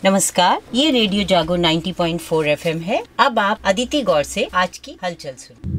नमस्कार, ये रेडियो जागो 90.4 FM है। अब आप अदिति गौर से आज की हलचल सुनिए।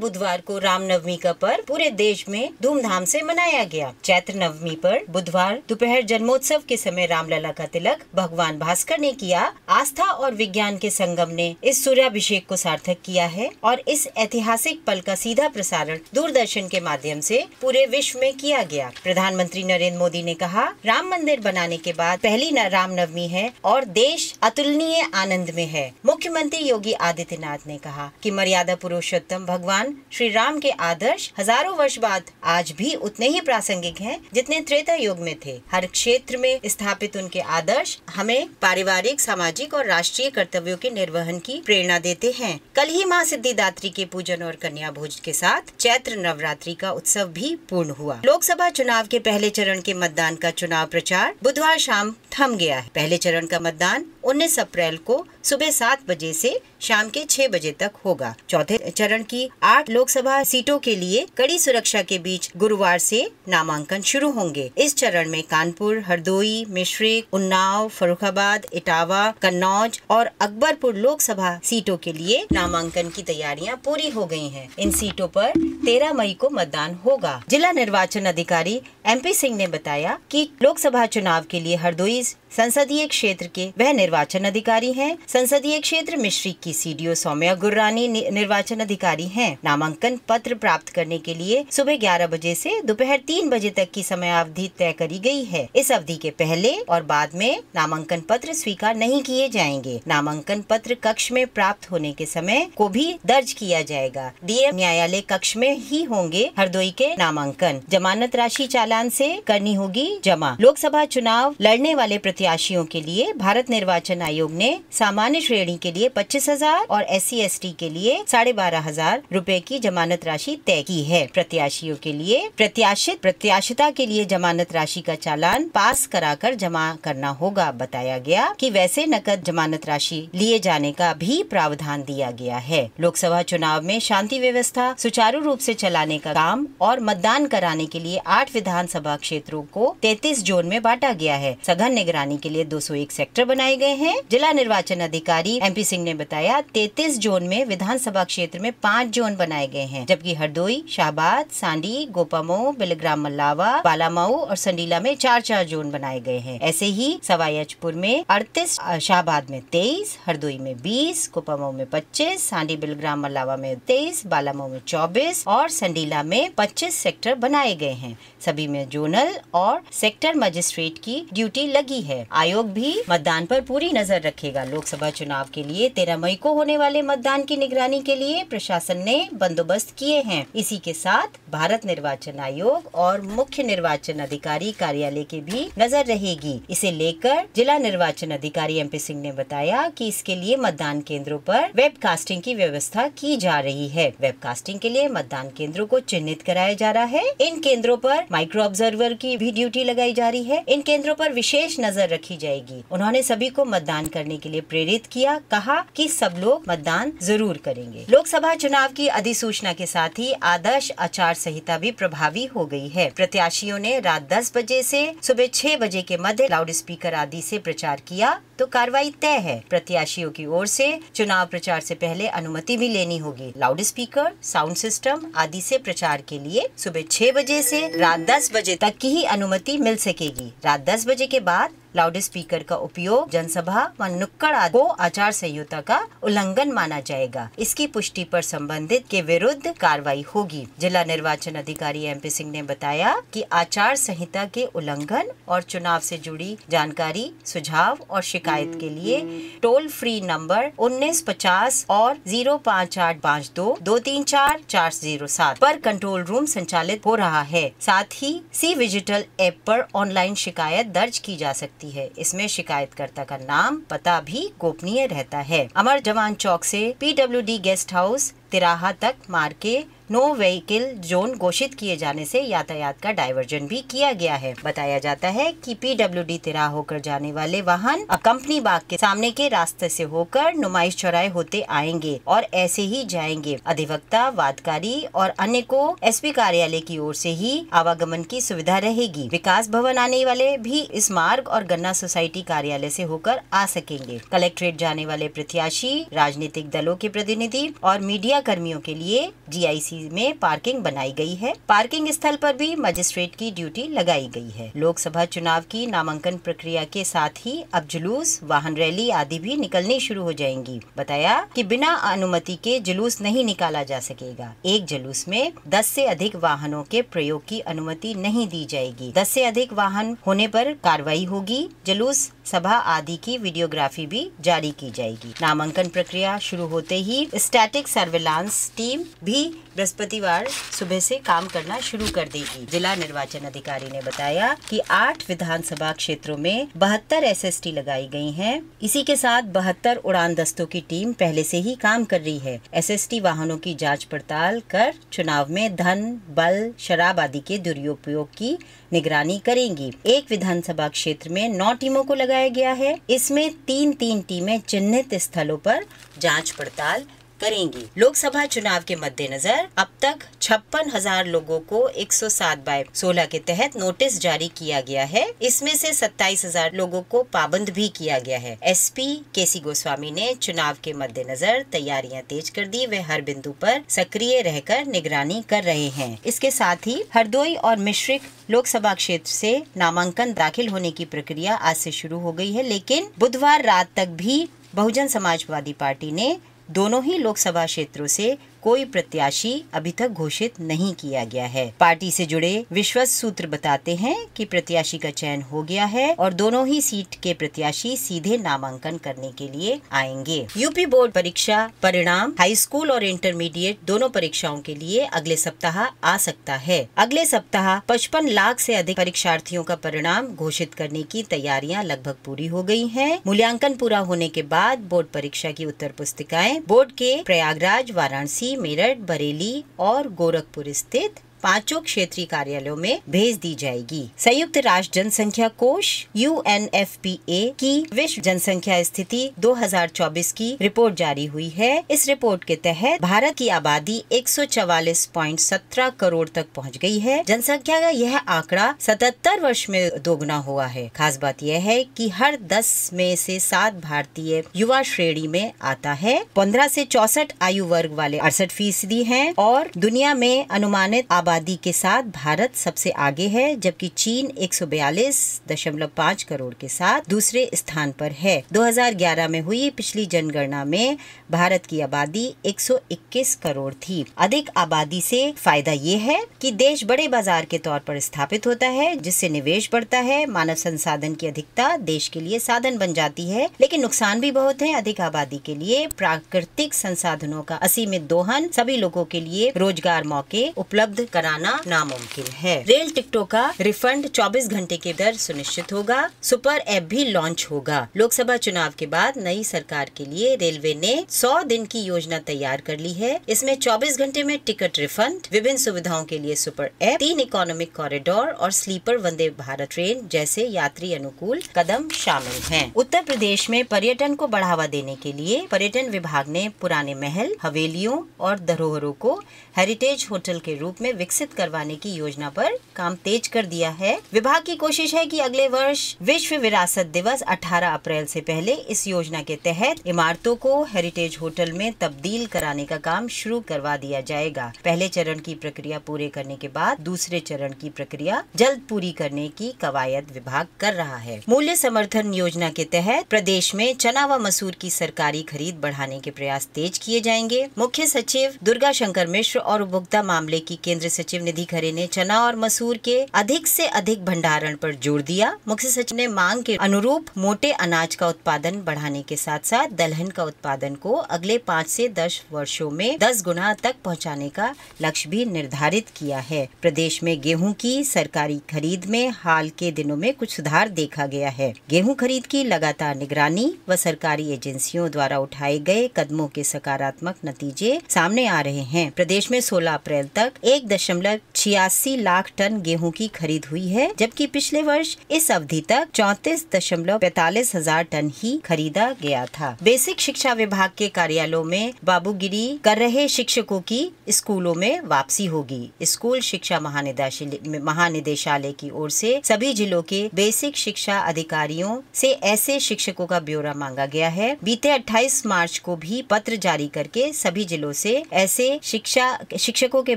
बुधवार को रामनवमी का पर्व पूरे देश में धूमधाम से मनाया गया। चैत्र नवमी पर बुधवार दोपहर जन्मोत्सव के समय रामलला का तिलक भगवान भास्कर ने किया। आस्था और विज्ञान के संगम ने इस सूर्याभिषेक को सार्थक किया है और इस ऐतिहासिक पल का सीधा प्रसारण दूरदर्शन के माध्यम से पूरे विश्व में किया गया। प्रधानमंत्री नरेंद्र मोदी ने कहा, राम मंदिर बनाने के बाद पहली रामनवमी है और देश अतुलनीय आनंद में है। मुख्यमंत्री योगी आदित्यनाथ ने कहा कि मर्यादा पुरुषोत्तम भगवान श्री राम के आदर्श हजारों वर्ष बाद आज भी उतने ही प्रासंगिक हैं जितने त्रेता युग में थे। हर क्षेत्र में स्थापित उनके आदर्श हमें पारिवारिक, सामाजिक और राष्ट्रीय कर्तव्यों के निर्वहन की प्रेरणा देते हैं। कल ही मां सिद्धिदात्री के पूजन और कन्या भोज के साथ चैत्र नवरात्रि का उत्सव भी पूर्ण हुआ। लोकसभा चुनाव के पहले चरण के मतदान का चुनाव प्रचार बुधवार शाम थम गया है। पहले चरण का मतदान 19 अप्रैल को सुबह 7 बजे से शाम के 6 बजे तक होगा। चौथे चरण की 8 लोकसभा सीटों के लिए कड़ी सुरक्षा के बीच गुरुवार से नामांकन शुरू होंगे। इस चरण में कानपुर, हरदोई, मिश्रिक, उन्नाव, फर्रुखाबाद, इटावा, कन्नौज और अकबरपुर लोकसभा सीटों के लिए नामांकन की तैयारियां पूरी हो गई हैं। इन सीटों पर 13 मई को मतदान होगा। जिला निर्वाचन अधिकारी MP सिंह ने बताया कि लोकसभा चुनाव के लिए हरदोई संसदीय क्षेत्र के वह निर्वाचन अधिकारी हैं। संसदीय क्षेत्र मिश्रिक की CDO सौम्या गुर्रानी निर्वाचन अधिकारी हैं। नामांकन पत्र प्राप्त करने के लिए सुबह 11 बजे से दोपहर 3 बजे तक की समयावधि तय करी गई है। इस अवधि के पहले और बाद में नामांकन पत्र स्वीकार नहीं किए जाएंगे। नामांकन पत्र कक्ष में प्राप्त होने के समय को भी दर्ज किया जाएगा। DM न्यायालय कक्ष में ही होंगे हरदोई के नामांकन। जमानत राशि चालान से करनी होगी जमा। लोकसभा चुनाव लड़ने वाले प्रत्याशियों के लिए भारत निर्वाचन आयोग ने सामान्य श्रेणी के लिए 25,000 और SC/ST के लिए 12,500 रुपए की जमानत राशि तय की है। प्रत्याशियों के लिए प्रत्याशिता के लिए जमानत राशि का चालान पास कराकर जमा करना होगा। बताया गया कि वैसे नकद जमानत राशि लिए जाने का भी प्रावधान दिया गया है। लोकसभा चुनाव में शांति व्यवस्था सुचारू रूप से चलाने का काम और मतदान कराने के लिए 8 विधानसभा क्षेत्रों को 33 जोन में बांटा गया है। सघन निगरानी के लिए 201 सेक्टर बनाए गए हैं। जिला निर्वाचन अधिकारी MP सिंह ने बताया 33 जोन में विधानसभा क्षेत्र में 5 जोन बनाए गए हैं, जबकि हरदोई, शाहबाद, सांडी, गोपामऊ, बिलग्राम मल्लावा, बालामऊ और संडीला में 4-4 जोन बनाए गए हैं। ऐसे ही सवाईअजपुर में 38, शाहबाद में 23, हरदोई में 20, गोपामऊ में 25, सांडी बिलग्राम मल्लावा में 23, बालामऊ में 24 और संडीला में 25 सेक्टर बनाए गए हैं। सभी में जोनल और सेक्टर मजिस्ट्रेट की ड्यूटी लगी है। आयोग भी मतदान पर पूरी नजर रखेगा। लोकसभा चुनाव के लिए 13 मई को होने वाले मतदान की निगरानी के लिए प्रशासन ने बंदोबस्त किए हैं। इसी के साथ भारत निर्वाचन आयोग और मुख्य निर्वाचन अधिकारी कार्यालय की भी नजर रहेगी। इसे लेकर जिला निर्वाचन अधिकारी MP सिंह ने बताया कि इसके लिए मतदान केंद्रों पर वेबकास्टिंग की व्यवस्था की जा रही है। वेबकास्टिंग के लिए मतदान केंद्रों को चिन्हित कराया जा रहा है। इन केंद्रों पर माइक्रो ऑब्जर्वर की भी ड्यूटी लगाई जा रही है। इन केंद्रों पर विशेष नजर रखी जाएगी। उन्होंने सभी को मतदान करने के लिए प्रेरित किया। कहा कि सब लोग मतदान जरूर करेंगे। लोकसभा चुनाव की अधिसूचना के साथ ही आदर्श आचार संहिता भी प्रभावी हो गई है। प्रत्याशियों ने रात 10 बजे से सुबह 6 बजे के मध्य लाउड स्पीकर आदि से प्रचार किया तो कार्रवाई तय है। प्रत्याशियों की ओर से चुनाव प्रचार से पहले अनुमति भी लेनी होगी। लाउड स्पीकर, साउंड सिस्टम आदि से प्रचार के लिए सुबह 6 बजे से रात 10 बजे तक की ही अनुमति मिल सकेगी। रात 10 बजे के बाद लाउड स्पीकर का उपयोग जनसभा व नुक्कड़ आदि को आचार संहिता का उल्लंघन माना जाएगा। इसकी पुष्टि पर संबंधित के विरुद्ध कार्रवाई होगी। जिला निर्वाचन अधिकारी MP सिंह ने बताया कि आचार संहिता के उल्लंघन और चुनाव से जुड़ी जानकारी, सुझाव और शिकायत के लिए टोल फ्री नंबर 1950 और 05852-234-407 पर कंट्रोल रूम संचालित हो रहा है। साथ ही C-विजिटल ऐप पर ऑनलाइन शिकायत दर्ज की जा सकती है। इसमें शिकायतकर्ता का नाम, पता भी गोपनीय रहता है। अमर जवान चौक से PWD गेस्ट हाउस तिराहा तक मार्ग के नो व्हीकल जोन घोषित किए जाने से यातायात का डायवर्जन भी किया गया है। बताया जाता है कि पीडब्ल्यूडी तिराहा होकर जाने वाले वाहन कंपनी बाग के सामने के रास्ते से होकर नुमाइश चौराहे होते आएंगे और ऐसे ही जाएंगे। अधिवक्ता, वादकारी और अन्य को एसपी कार्यालय की ओर से ही आवागमन की सुविधा रहेगी। विकास भवन आने वाले भी इस मार्ग और गन्ना सोसाइटी कार्यालय से होकर आ सकेंगे। कलेक्ट्रेट जाने वाले प्रत्याशी, राजनीतिक दलों के प्रतिनिधि और मीडिया कर्मियों के लिए जीआईसी में पार्किंग बनाई गई है। पार्किंग स्थल पर भी मजिस्ट्रेट की ड्यूटी लगाई गई है। लोकसभा चुनाव की नामांकन प्रक्रिया के साथ ही अब जुलूस, वाहन रैली आदि भी निकलनी शुरू हो जाएंगी। बताया कि बिना अनुमति के जुलूस नहीं निकाला जा सकेगा। एक जुलूस में 10 से अधिक वाहनों के प्रयोग की अनुमति नहीं दी जाएगी। 10 से अधिक वाहन होने पर कार्रवाई होगी। जुलूस, सभा आदि की वीडियोग्राफी भी जारी की जाएगी। नामांकन प्रक्रिया शुरू होते ही स्टैटिक सर्विलांस टीम भी बृहस्पतिवार सुबह से काम करना शुरू कर देगी। जिला निर्वाचन अधिकारी ने बताया कि 8 विधानसभा क्षेत्रों में 72 एसएसटी लगाई गई हैं। इसी के साथ 72 उड़ान दस्तों की टीम पहले से ही काम कर रही है। एसएसटी वाहनों की जांच पड़ताल कर चुनाव में धन, बल, शराब आदि के दुरुपयोग की निगरानी करेंगी। एक विधानसभा क्षेत्र में 9 टीमों को लगाया गया है। इसमें 3-3 टीमें चिन्हित स्थलों पर जांच पड़ताल करेंगी। लोकसभा चुनाव के मद्देनजर अब तक 56,000 लोगों को 107/16 के तहत नोटिस जारी किया गया है। इसमें से 27,000 लोगों को पाबंद भी किया गया है। एसपी केसी गोस्वामी ने चुनाव के मद्देनजर तैयारियां तेज कर दी। वे हर बिंदु पर सक्रिय रहकर निगरानी कर रहे हैं। इसके साथ ही हरदोई और मिश्रिक लोकसभा क्षेत्र से नामांकन दाखिल होने की प्रक्रिया आज से शुरू हो गई है, लेकिन बुधवार रात तक भी बहुजन समाजवादी पार्टी ने दोनों ही लोकसभा क्षेत्रों से कोई प्रत्याशी अभी तक घोषित नहीं किया गया है। पार्टी से जुड़े विश्वस्त सूत्र बताते हैं कि प्रत्याशी का चयन हो गया है और दोनों ही सीट के प्रत्याशी सीधे नामांकन करने के लिए आएंगे। यूपी बोर्ड परीक्षा परिणाम हाई स्कूल और इंटरमीडिएट दोनों परीक्षाओं के लिए अगले सप्ताह आ सकता है। अगले सप्ताह 55 लाख से अधिक परीक्षार्थियों का परिणाम घोषित करने की तैयारियां लगभग पूरी हो गई हैं। मूल्यांकन पूरा होने के बाद बोर्ड परीक्षा की उत्तर पुस्तिकाएं बोर्ड के प्रयागराज, वाराणसी, मेरठ, बरेली और गोरखपुर स्थित 5 क्षेत्रीय कार्यालयों में भेज दी जाएगी। संयुक्त राष्ट्र जनसंख्या कोष UNFPA की विश्व जनसंख्या स्थिति 2024 की रिपोर्ट जारी हुई है। इस रिपोर्ट के तहत भारत की आबादी 144.17 करोड़ तक पहुंच गई है। जनसंख्या का यह आंकड़ा 77 वर्ष में दोगुना हुआ है। खास बात यह है कि हर 10 में से 7 भारतीय युवा श्रेणी में आता है। 15 से 64 आयु वर्ग वाले 68% हैं और दुनिया में अनुमानित आबादी के साथ भारत सबसे आगे है, जबकि चीन 142.5 करोड़ के साथ दूसरे स्थान पर है। 2011 में हुई पिछली जनगणना में भारत की आबादी 121 करोड़ थी। अधिक आबादी से फायदा ये है कि देश बड़े बाजार के तौर पर स्थापित होता है, जिससे निवेश बढ़ता है। मानव संसाधन की अधिकता देश के लिए साधन बन जाती है, लेकिन नुकसान भी बहुत है। अधिक आबादी के लिए प्राकृतिक संसाधनों का असीमित दोहन सभी लोगों के लिए रोजगार मौके उपलब्ध कराना नामुमकिन है। रेल टिकटों का रिफंड 24 घंटे के अंदर सुनिश्चित होगा। सुपर ऐप भी लॉन्च होगा। लोकसभा चुनाव के बाद नई सरकार के लिए रेलवे ने 100 दिन की योजना तैयार कर ली है। इसमें 24 घंटे में टिकट रिफंड, विभिन्न सुविधाओं के लिए सुपर ऐप, 3 इकोनॉमिक कॉरिडोर और स्लीपर वंदे भारत ट्रेन जैसे यात्री अनुकूल कदम शामिल हैं। उत्तर प्रदेश में पर्यटन को बढ़ावा देने के लिए पर्यटन विभाग ने पुराने महल, हवेलियों और धरोहरों को हेरिटेज होटल के रूप में विकसित करवाने की योजना पर काम तेज कर दिया है। विभाग की कोशिश है कि अगले वर्ष विश्व विरासत दिवस 18 अप्रैल से पहले इस योजना के तहत इमारतों को हेरिटेज होटल में तब्दील कराने का काम शुरू करवा दिया जाएगा। पहले चरण की प्रक्रिया पूरे करने के बाद दूसरे चरण की प्रक्रिया जल्द पूरी करने की कवायद विभाग कर रहा है। मूल्य समर्थन योजना के तहत प्रदेश में चना व मसूर की सरकारी खरीद बढ़ाने के प्रयास तेज किए जाएंगे। मुख्य सचिव दुर्गा शंकर मिश्र और उपभोक्ता मामले की केंद्र से सचिव निधि खरे ने चना और मसूर के अधिक से अधिक भंडारण पर जोर दिया। मुख्य सचिव ने मांग के अनुरूप मोटे अनाज का उत्पादन बढ़ाने के साथ साथ दलहन का उत्पादन को अगले 5 से 10 वर्षों में 10 गुना तक पहुंचाने का लक्ष्य भी निर्धारित किया है। प्रदेश में गेहूं की सरकारी खरीद में हाल के दिनों में कुछ सुधार देखा गया है। गेहूं खरीद की लगातार निगरानी व सरकारी एजेंसियों द्वारा उठाए गए कदमों के सकारात्मक नतीजे सामने आ रहे हैं। प्रदेश में 16 अप्रैल तक 1.86 लाख टन गेहूं की खरीद हुई है, जबकि पिछले वर्ष इस अवधि तक 34.45 हजार टन ही खरीदा गया था। बेसिक शिक्षा विभाग के कार्यालयों में बाबूगिरी कर रहे शिक्षकों की स्कूलों में वापसी होगी। स्कूल शिक्षा महानिदेशालय की ओर से सभी जिलों के बेसिक शिक्षा अधिकारियों से ऐसे शिक्षकों का ब्यौरा मांगा गया है। बीते 28 मार्च को भी पत्र जारी करके सभी जिलों से ऐसे शिक्षकों के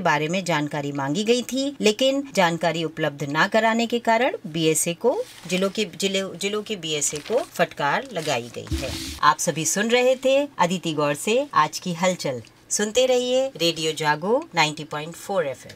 बारे में जानकारी मांगी गई थी, लेकिन जानकारी उपलब्ध न कराने के कारण बीएसए को जिलों के बीएसए को फटकार लगाई गई है। आप सभी सुन रहे थे अदिति गौर से आज की हलचल। सुनते रहिए रेडियो जागो 90.4 FM।